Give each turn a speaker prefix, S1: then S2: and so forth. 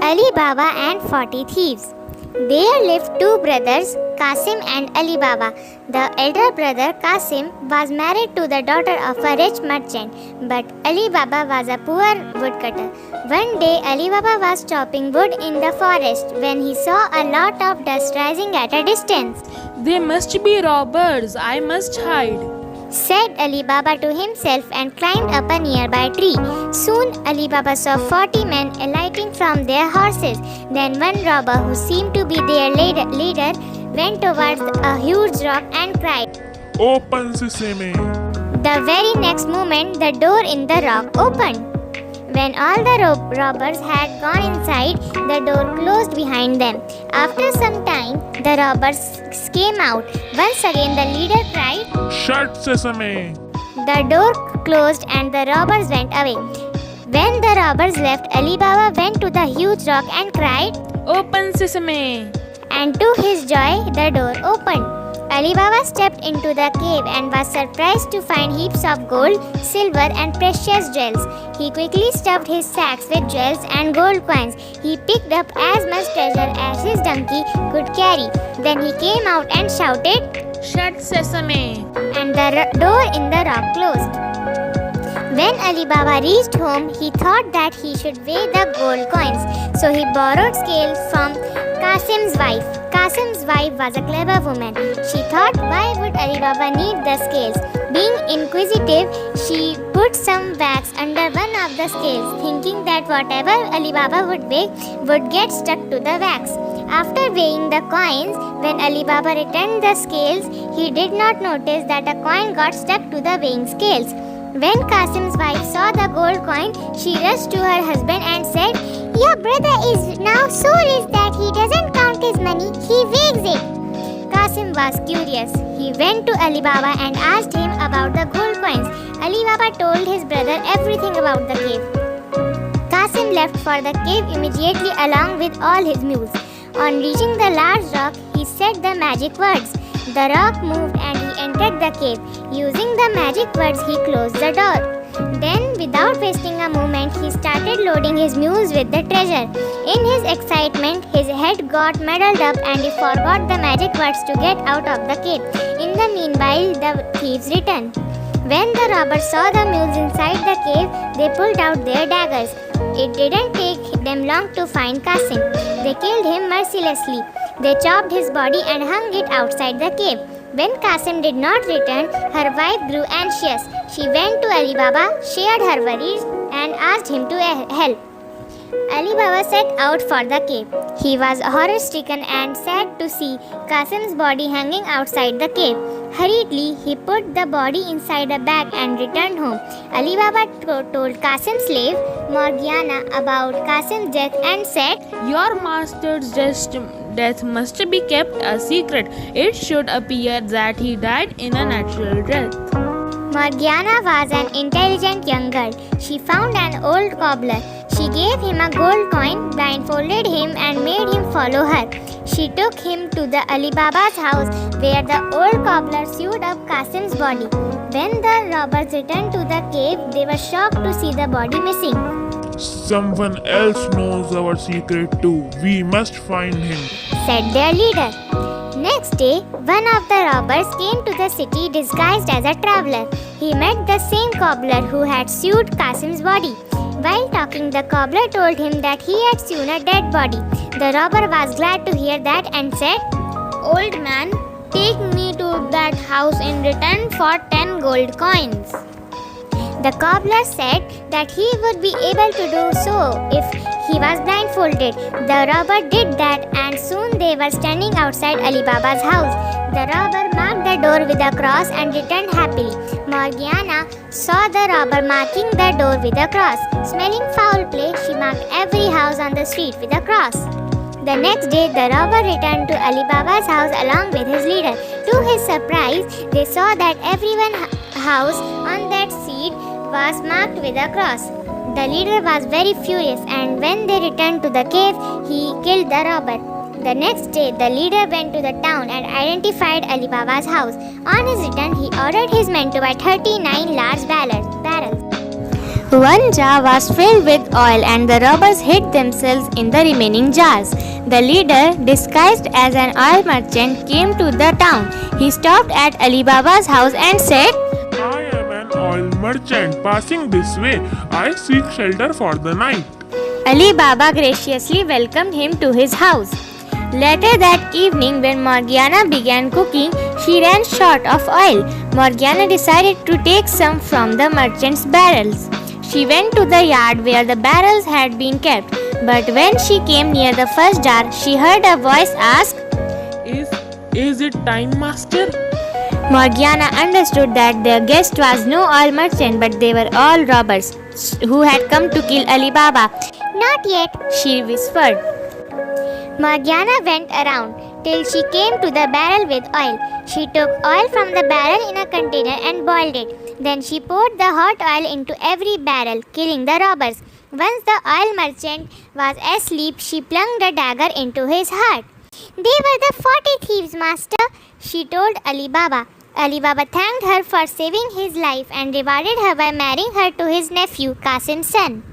S1: Ali Baba and 40 Thieves. There lived two brothers, Qasim and Ali Baba. The elder brother Qasim was married to the daughter of a rich merchant, but Ali Baba was a poor woodcutter. One day Ali Baba was chopping wood in the forest when he saw a lot of dust rising at a distance.
S2: They must be robbers. I must hide.
S1: Said Ali Baba to himself and climbed up a nearby tree. Soon Ali Baba saw 40 men alighting from their horses. Then one robber, who seemed to be their leader, went towards a huge rock and cried,
S3: Open sesame!
S1: The very next moment, the door in the rock opened. When all the robbers had gone inside, the door closed behind them. After some time, the robbers came out. Once again, the leader cried,
S3: Shut sesame!
S1: The door closed and the robbers went away. When the robbers left, Ali Baba went to the huge rock and cried,
S2: Open sesame!
S1: and to his joy, the door opened. Ali Baba stepped into the cave and was surprised to find heaps of gold, silver, and precious jewels. He quickly stuffed his sacks with jewels and gold coins. He picked up as much treasure as his donkey could carry. Then he came out and shouted,
S2: Shut sesame!
S1: and the door in the rock closed. When Ali Baba reached home, he thought that he should weigh the gold coins. So he borrowed scales from Qasim's wife. Qasim's wife was a clever woman. She thought, why would Ali Baba need the scales? Being inquisitive, she put some wax under one of the scales, thinking that whatever Ali Baba would weigh would get stuck to the wax. After weighing the coins, when Ali Baba returned the scales, he did not notice that a coin got stuck to the weighing scales. When Qasim's wife saw the gold coin, she rushed to her husband and said, Your brother is now so rich that he doesn't count his money, he weighs it. Qasim was curious. He went to Ali Baba and asked him about the gold coins. Ali Baba told his brother everything about the cave. Qasim left for the cave immediately along with all his mules. On reaching the large rock, he said the magic words. The rock moved and he entered the cave. Using the magic words, he closed the door. Then, without wasting a moment, he started loading his mules with the treasure. In his excitement, his head got muddled up and he forgot the magic words to get out of the cave. In the meanwhile, the thieves returned. When the robbers saw the mules inside the cave, they pulled out their daggers. It didn't take them long to find Qasim. They killed him mercilessly. They chopped his body and hung it outside the cave. When Qasim did not return, her wife grew anxious. She went to Ali Baba, shared her worries, and asked him to help. Ali Baba set out for the cave. He was horror-stricken and sad to see Qasim's body hanging outside the cave. Hurriedly, he put the body inside a bag and returned home. Ali Baba told Qasim's slave, Morgiana, about Qasim's death and said,
S2: Your master's death must be kept a secret. It should appear that he died in a natural death.
S1: Morgiana was an intelligent young girl. She found an old cobbler. She gave him a gold coin, blindfolded him and made him follow her. She took him to the Ali Baba's house where the old cobbler sewed up Qasim's body. When the robbers returned to the cave, they were shocked to see the body missing.
S3: Someone else knows our secret too. We must find him,
S1: said their leader. Next day, one of the robbers came to the city disguised as a traveler. He met the same cobbler who had sewed Qasim's body. While talking, the cobbler told him that he had sewn a dead body. The robber was glad to hear that and said, Old man, take me to that house in return for 10 gold coins. The cobbler said that he would be able to do so if he was blindfolded. The robber did that and soon they were standing outside Ali Baba's house. The robber marked the door with a cross and returned happily. Morgiana saw the robber marking the door with a cross. Smelling foul play, she marked every house on the street with a cross. The next day, the robber returned to Ali Baba's house along with his leader. To his surprise, they saw that everyone's house on that street was marked with a cross. The leader was very furious, and when they returned to the cave, he killed the robber. The next day, the leader went to the town and identified Ali Baba's house. On his return, he ordered his men to buy 39 large barrels. One jar was filled with oil and the robbers hid themselves in the remaining jars. The leader, disguised as an oil merchant, came to the town. He stopped at Ali Baba's house and said,
S3: I am an oil merchant passing this way. I seek shelter for the night.
S1: Ali Baba graciously welcomed him to his house. Later that evening, when Morgiana began cooking, she ran short of oil. Morgiana decided to take some from the merchant's barrels. She went to the yard where the barrels had been kept, but when she came near the first jar, she heard a voice ask,
S2: Is it time, master?
S1: Morgiana understood that their guest was no oil merchant, but they were all robbers who had come to kill Ali Baba. Not yet, she whispered. Morgiana went around till she came to the barrel with oil. She took oil from the barrel in a container and boiled it. Then she poured the hot oil into every barrel, killing the robbers. Once the oil merchant was asleep, she plunged a dagger into his heart. They were the 40 thieves, master, she told Ali Baba. Ali Baba thanked her for saving his life and rewarded her by marrying her to his nephew, Qasim's son.